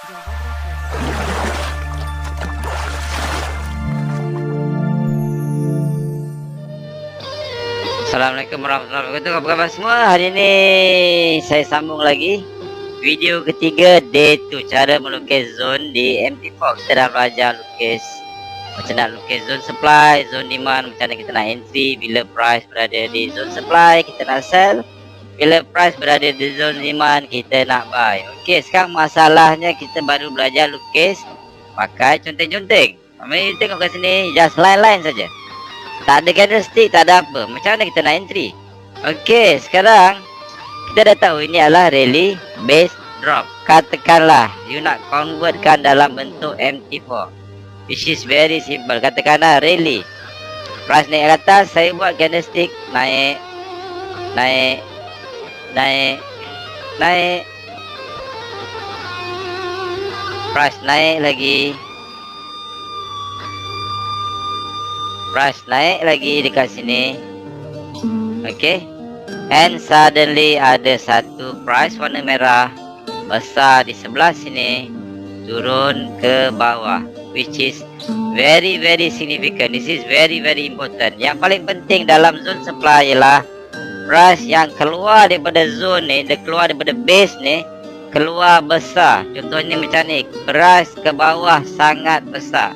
Assalamualaikum warahmatullahi wabarakatuh. Apa kabar semua? Hari ini saya sambung lagi video ketiga day 2, cara melukis zone di MT4. Kita dah belajar lukis macam nak lukis zone supply, zone demand, macam mana kita nak entry bila price berada di zone supply, kita nak sell. Bila price berada di zone demand, kita nak buy. Okey, sekarang masalahnya kita baru belajar lukis pakai conteng-conteng. Mari tengok kat sini, just line-line saja. Tak ada candlestick, tak ada apa. Macam mana kita nak entry? Okey, sekarang kita dah tahu ini adalah rally base drop. Katakanlah you nak convertkan dalam bentuk MT4, which is very simple. Katakanlah rally, price naik ke atas, saya buat candlestick naik, naik, naik, naik, price naik lagi, price naik lagi dekat sini. Okay, and suddenly ada satu price warna merah besar di sebelah sini turun ke bawah, which is very significant. This is very important. Yang paling penting dalam zone supply ialah price yang keluar daripada zone ni, dia keluar daripada base ni, keluar besar. Contohnya macam ni, price ke bawah sangat besar,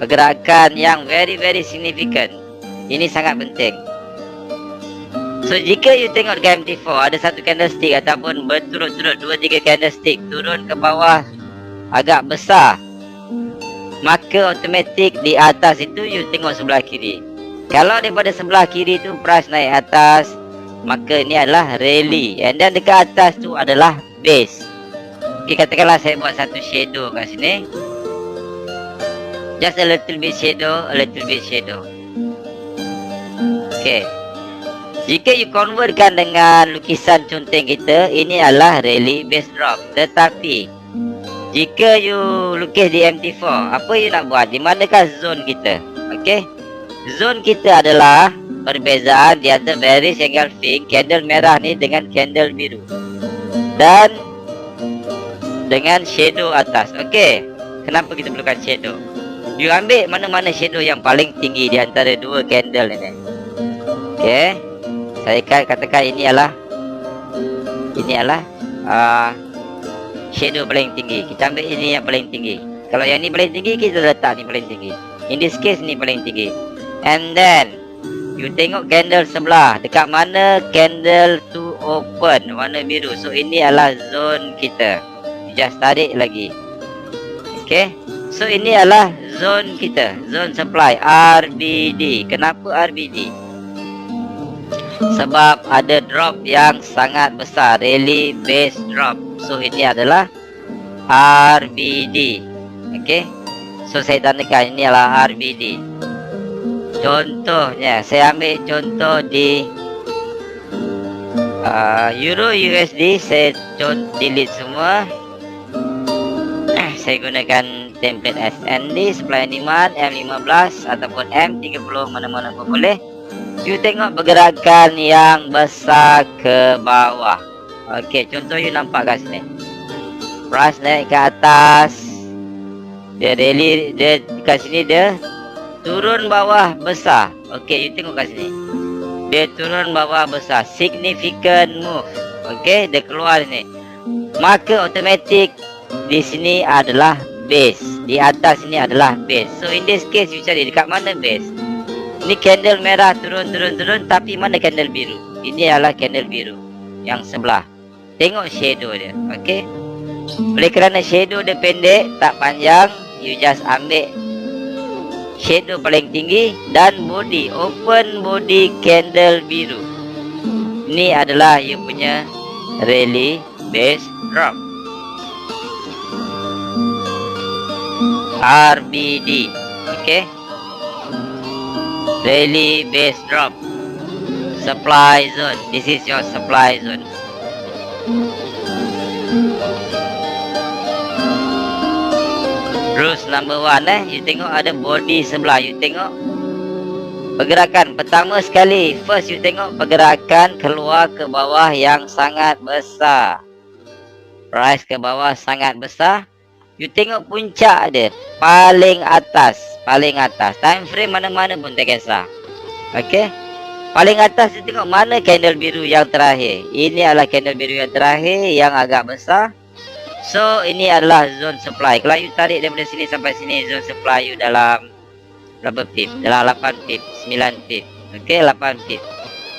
pergerakan yang very significant. Ini sangat penting. So jika you tengok ke MT4 ada satu candlestick ataupun berturut-turut 2-3 candlestick turun ke bawah agak besar, maka automatik di atas itu you tengok sebelah kiri. Kalau daripada sebelah kiri tu price naik atas, maka ini adalah rally, and then dekat atas tu adalah base. Okay, katakanlah saya buat satu shadow kat sini, just a little bit shadow, a little bit shadow. Okay, jika you convertkan dengan lukisan conteng kita, ini adalah rally base drop. Tetapi jika you lukis di MT4, apa you nak buat? Di manakah zone kita? Okay, zone kita adalah perbezaan di antara bearish engulfing candle merah ni dengan candle biru dan dengan shadow atas. Okay, kenapa kita perlukan shadow? You ambil mana-mana shadow yang paling tinggi di antara dua candle ini. Okay, saya katakan ini adalah shadow paling tinggi. Kita ambil ini yang paling tinggi. Kalau yang ni paling tinggi, kita letak ni paling tinggi. In this case ni paling tinggi. And then you tengok candle sebelah, dekat mana candle to open warna biru. So ini adalah zone kita. You just tarik lagi. Okay, so ini adalah zone kita, zone supply RBD. Kenapa RBD? Sebab ada drop yang sangat besar, rally base drop. So ini adalah RBD. Okay, so saya tandakan ini adalah RBD. Contohnya saya ambil contoh di Euro USD. Saya delete semua. Saya gunakan template SND, supply and demand M15 ataupun M30, mana-mana pun boleh. You tengok pergerakan yang besar ke bawah. Okey, contoh you nampak kat sini, price naik ke atas, dia rally, dia kat sini dia turun bawah besar. Okey, you tengok kat sini, dia turun bawah besar, significant move. Okey, dia keluar sini, maka automatik di sini adalah base, di atas ini adalah base. So in this case you cari dekat mana base. Ini candle merah turun, tapi mana candle biru? Ini adalah candle biru yang sebelah. Tengok shadow dia. Okey, oleh kerana shadow dia pendek, tak panjang, you just ambil shadow paling tinggi dan body, open body candle biru. Ini adalah you punya rally base drop RBD. Okey, rally base drop supply zone. This is your supply zone. Rules number 1, you tengok ada body sebelah. You tengok pergerakan pertama sekali, first you tengok pergerakan keluar ke bawah yang sangat besar. price ke bawah sangat besar. You tengok puncak dia, paling atas. Time frame mana-mana pun tak kisah. Okey. Paling atas you tengok mana candle biru yang terakhir. Ini adalah candle biru yang terakhir yang agak besar. So ini adalah zone supply. Kalau you tarik daripada sini sampai sini, zone supply you dalam berapa pip? Dalam 8 pip, 9 pip. Okey, 8 pip.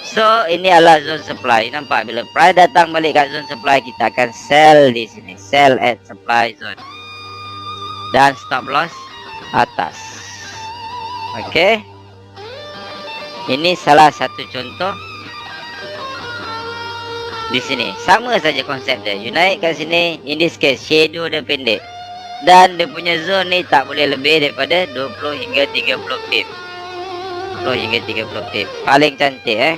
So ini adalah zone supply. Nampak bila price datang balik kat zone supply, kita akan sell di sini. Sell at supply zone. Dan stop loss atas. Okey. Ini salah satu contoh. Di sini sama saja konsep dia. You naik kat sini, in this case shadow dia pendek. Dan dia punya zone ni tak boleh lebih daripada 20 hingga 30 pip. 20 hingga 30 pip. Paling cantik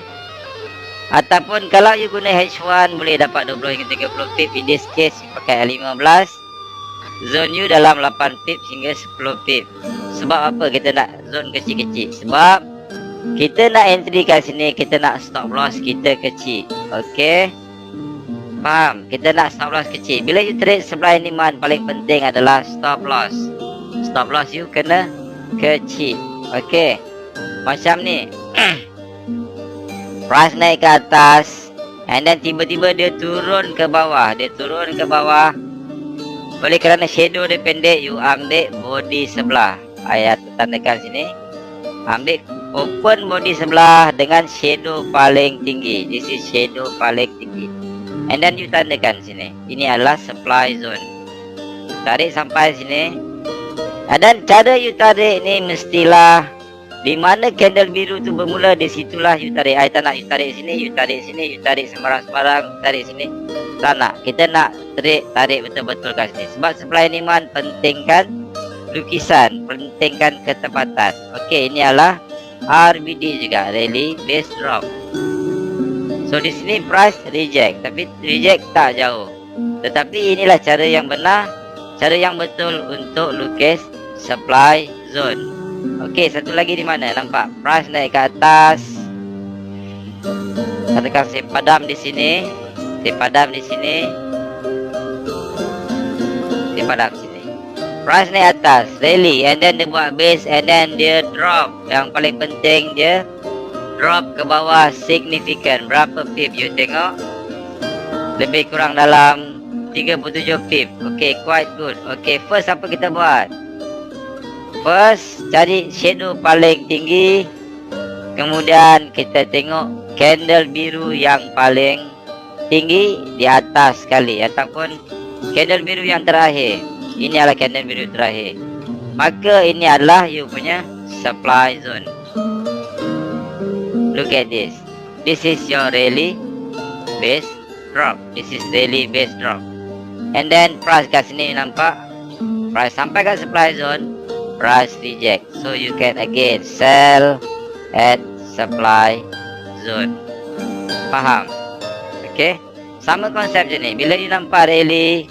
Ataupun kalau you guna H1 boleh dapat 20 hingga 30 pip. In this case you pakai L15. Zone you dalam 8 pip hingga 10 pip. Sebab apa kita nak zone kecil-kecil? Sebab kita nak entry kat sini, kita nak stop loss kita kecil. Okey. Faham? Kita nak stop loss kecil. Bila you trade supply and demand, paling penting adalah stop loss. Stop loss you kena kecil. Okey. Macam ni. Price naik ke atas, and then tiba-tiba dia turun ke bawah. Oleh kerana shadow dia pendek, you ambil body sebelah. Ayat tandakan sini. Ambil open body sebelah dengan shadow paling tinggi. This is shadow paling tinggi. And then you tandakan sini. Ini adalah supply zone. Tarik sampai sini. Dan cara you tarik ni mestilah di mana candle biru tu bermula, di situlah you tarik. I tak nak you tarik sini, you tarik sini, you tarik sembarang-sembarang, tarik sini. Tak nak. Kita nak tarik betul-betul kat sini. Sebab supply and demand pentingkan lukisan, pentingkan ketepatan. Okey, ini adalah RBD juga, rally base drop. So di sini price reject, tapi reject tak jauh. Tetapi inilah cara yang benar, cara yang betul untuk lukis supply zone. Okey, satu lagi di mana? Nampak price naik ke atas. Katakan saya padam di sini, saya padam di sini, saya padam sini. Price naik atas, rally, and then dia buat base, and then dia drop. Yang paling penting dia drop ke bawah signifikan. Berapa pip you tengok? Lebih kurang dalam 37 pip. Okay, quite good. Okay, first apa kita buat? First, cari shadow paling tinggi. Kemudian kita tengok candle biru yang paling tinggi di atas sekali, ataupun candle biru yang terakhir. Ini adalah candle biru terakhir. Maka ini adalah you punya supply zone. Look at this. This is your rally base drop. This is rally base drop. And then price kat sini nampak. Price sampai kat supply zone, price reject. So you can again sell at supply zone. Faham? Okay. Sama konsep je ni. Bila you nampak rally,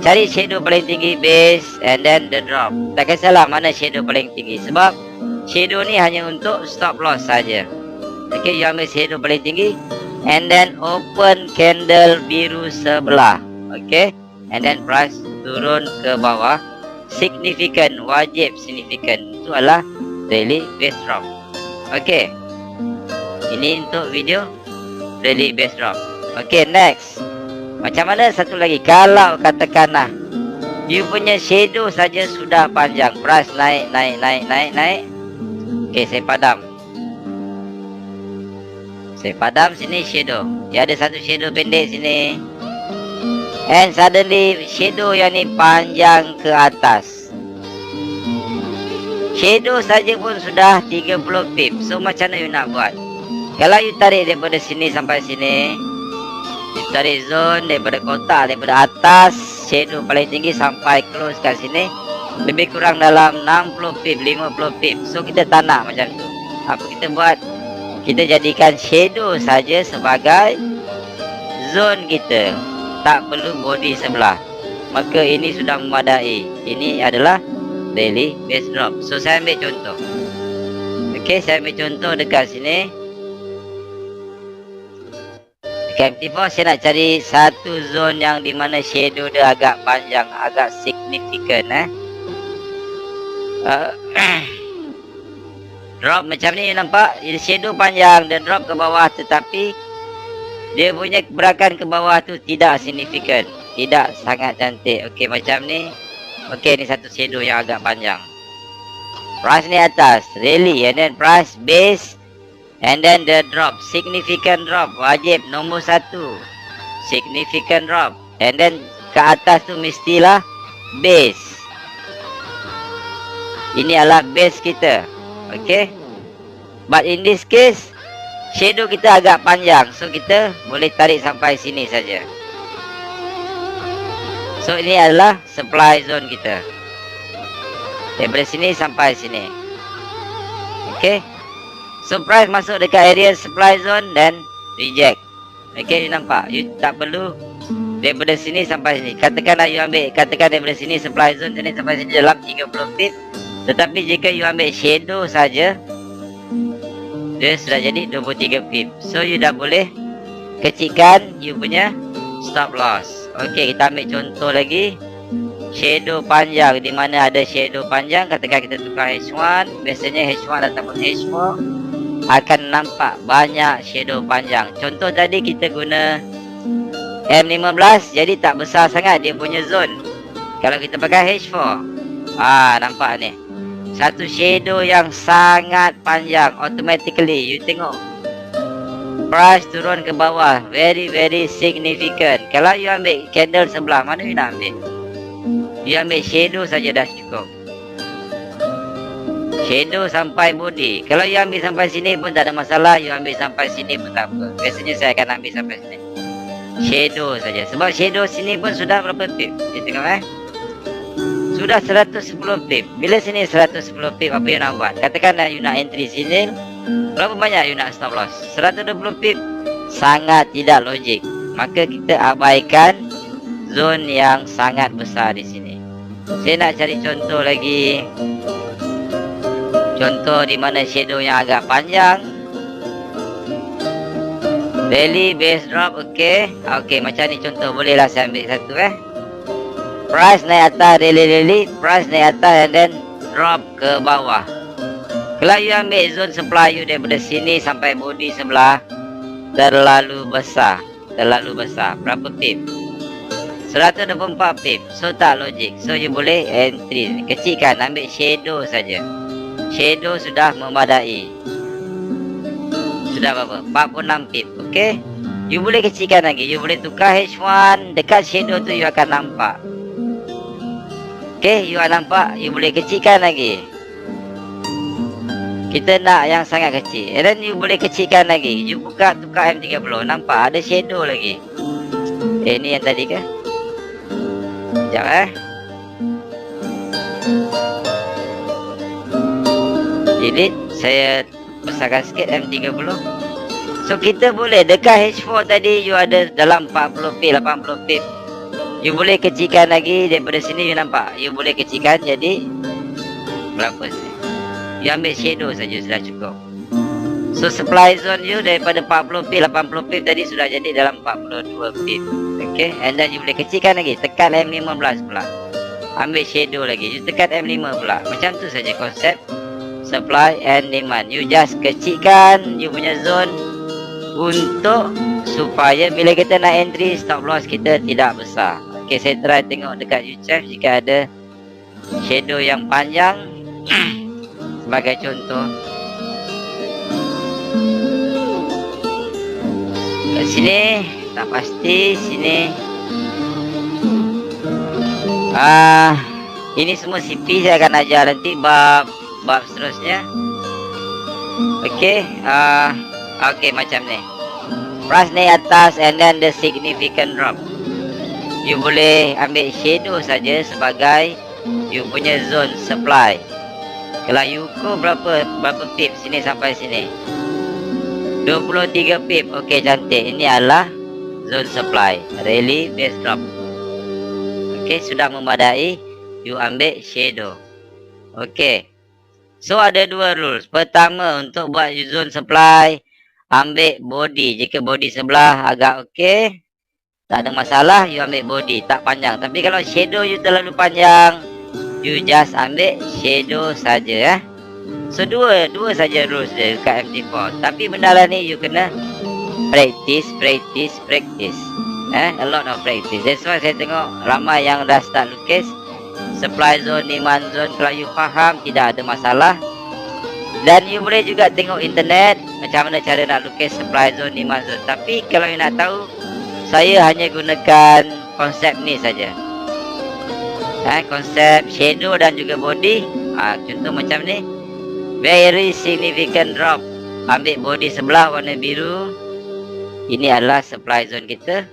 cari shadow paling tinggi base, and then the drop. Tak kisahlah mana shadow paling tinggi, sebab shadow ni hanya untuk stop loss saja. Okay, you ambil shadow paling tinggi, and then open candle biru sebelah. Okay, and then price turun ke bawah. Signifikan, wajib signifikan. Itu adalah daily base drop. Okay, ini untuk video daily base drop. Okay, next. Macam mana satu lagi? Kalau katakanlah you punya shadow saja sudah panjang, price naik. Okay, saya padam. Saya padam sini shadow. Dia ada satu shadow pendek sini. And suddenly shadow yang ni panjang ke atas. Shadow saja pun sudah 30 pip. So macam mana you nak buat? Kalau you tarik daripada sini sampai sini, you tarik zone daripada kotak, daripada atas shadow paling tinggi sampai close kat sini, lebih kurang dalam 60 pip, 50 pip. So kita tak nak macam tu. Apa kita buat? Kita jadikan shadow saja sebagai zone kita. Tak perlu body sebelah. Maka ini sudah memadai. Ini adalah daily base drop. So saya ambil contoh. Okey, saya ambil contoh dekat sini. Okay, MT4 saya nak cari satu zone yang di mana shadow dia agak panjang, agak signifikan drop macam ni nampak, shadow panjang dan drop ke bawah, tetapi dia punya gerakan ke bawah tu tidak signifikan, tidak sangat cantik. Okey, macam ni. Okey, ni satu shadow yang agak panjang. Price ni atas, rally, and then price base, and then the drop, significant drop, wajib nombor 1, significant drop, and then ke atas tu mestilah base. Ini adalah base kita. Okay, but in this case shadow kita agak panjang, so kita boleh tarik sampai sini saja. So ini adalah supply zone kita, daripada sini sampai sini. Okay, so price masuk dekat area supply zone dan reject. Okay, you nampak, you tak perlu daripada sini sampai sini. Katakanlah you ambil, katakan daripada sini supply zone sini sampai sini dalam 30 pip, tetapi jika you ambil shadow saja, dia sudah jadi 23 pip. So you dah boleh kecilkan you punya stop loss. Okey, kita ambil contoh lagi. Shadow panjang, di mana ada shadow panjang, katakan kita tukar H1, biasanya H1 ataupun H4 akan nampak banyak shadow panjang. Contoh tadi kita guna M15, jadi tak besar sangat dia punya zone. Kalau kita pakai H4, nampak ni, satu shadow yang sangat panjang. Automatically you tengok price turun ke bawah, very significant. Kalau you ambil candle sebelah, mana you nak ambil? You ambil shadow saja dah cukup, shadow sampai body. Kalau you ambil sampai sini pun tak ada masalah, you ambil sampai sini pun tak apa. Biasanya saya akan ambil sampai sini, shadow saja. Sebab shadow sini pun sudah berapa pip? Kita tengok sudah 110 pip. Bila sini 110 pip, apa you nak buat? Katakanlah you nak entry sini, berapa banyak you nak stop loss? 120 pip, sangat tidak logik. Maka kita abaikan zone yang sangat besar di sini. Saya nak cari contoh lagi, contoh di mana shadow yang agak panjang. Rally base drop. Okey, macam ni contoh. Bolehlah saya ambil satu price naik atas, rally, price naik atas, and then drop ke bawah. Kalau you ambil zone supply you daripada sini sampai body sebelah, terlalu besar. Berapa pip? 124 pip. So tak logik. So you boleh entry, kecilkan, ambil shadow saja. Shadow sudah memadai. Sudah berapa? 46 pip. Okay, you boleh kecilkan lagi. You boleh tukar H1, dekat shadow tu you akan nampak. Okay, you akan nampak, you boleh kecilkan lagi. Kita nak yang sangat kecil, and then you boleh kecilkan lagi. You buka, tukar M30, nampak ada shadow lagi. Ni yang tadi ke? Sekejap delete, saya besarkan sikit M30. So kita boleh dekat H4 tadi you ada dalam 40 pip, 80 pip. You boleh kecilkan lagi daripada sini, you nampak. You boleh kecilkan jadi berapa sini? You ambil shadow saja sudah cukup. So supply zone you daripada 40 pip, 80 pip tadi sudah jadi dalam 42 pip. Okay, and then you boleh kecilkan lagi, tekan M15 pula, ambil shadow lagi, you tekan M5 pula. Macam tu saja konsep supply and demand. You just kecilkan you punya zone untuk supaya bila kita nak entry, stop loss kita tidak besar. Okay, saya try tengok dekat YouTube jika ada shadow yang panjang. Sebagai contoh, kat sini tak pasti, sini ini semua CP saya akan ajar nanti bab seterusnya. Okay, okay, macam ni price naik atas, and then the significant drop. You boleh ambil shadow saja sebagai you punya zone supply. Kalau you ukur berapa pip sini sampai sini, 23 pip. Okey, cantik. Ini adalah zone supply, rally base drop. Okey, sudah memadai, you ambil shadow. Okey, so ada dua rules. Pertama, untuk buat zone supply ambil body. Jika body sebelah agak okey, tak ada masalah, you ambil body, tak panjang. Tapi kalau shadow you terlalu panjang, you just ambil shadow saja. So dua saja rules dia dekat MT4. Tapi benda lah ni you kena practice. A lot of practice. That's why saya tengok ramai yang dah start lukis supply zone, demand zone. Kalau you faham, tidak ada masalah. Dan you boleh juga tengok internet macam mana cara nak lukis supply zone, demand zone. Tapi kalau you nak tahu, saya hanya gunakan konsep ni saja. Konsep shadow dan juga body. Contoh macam ni, very significant drop. Ambil body sebelah warna biru. Ini adalah supply zone kita.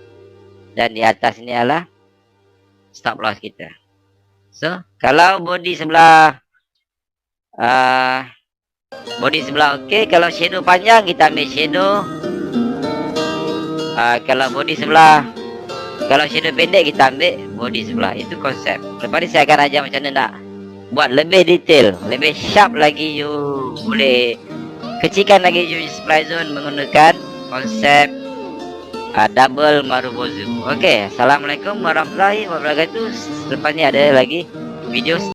Dan di atas ni adalah stop loss kita. So, kalau body sebelah okey. Kalau shadow panjang, kita ambil shadow. Kalau body sebelah, kalau shadow pendek, kita ambil body sebelah. Itu konsep. Lepas ni saya akan ajar macam mana nak buat lebih detail, lebih sharp lagi. You boleh kecilkan lagi you supply zone menggunakan konsep double Marubozu. Okey, assalamualaikum warahmatullahi wabarakatuh. Selepas ni ada lagi video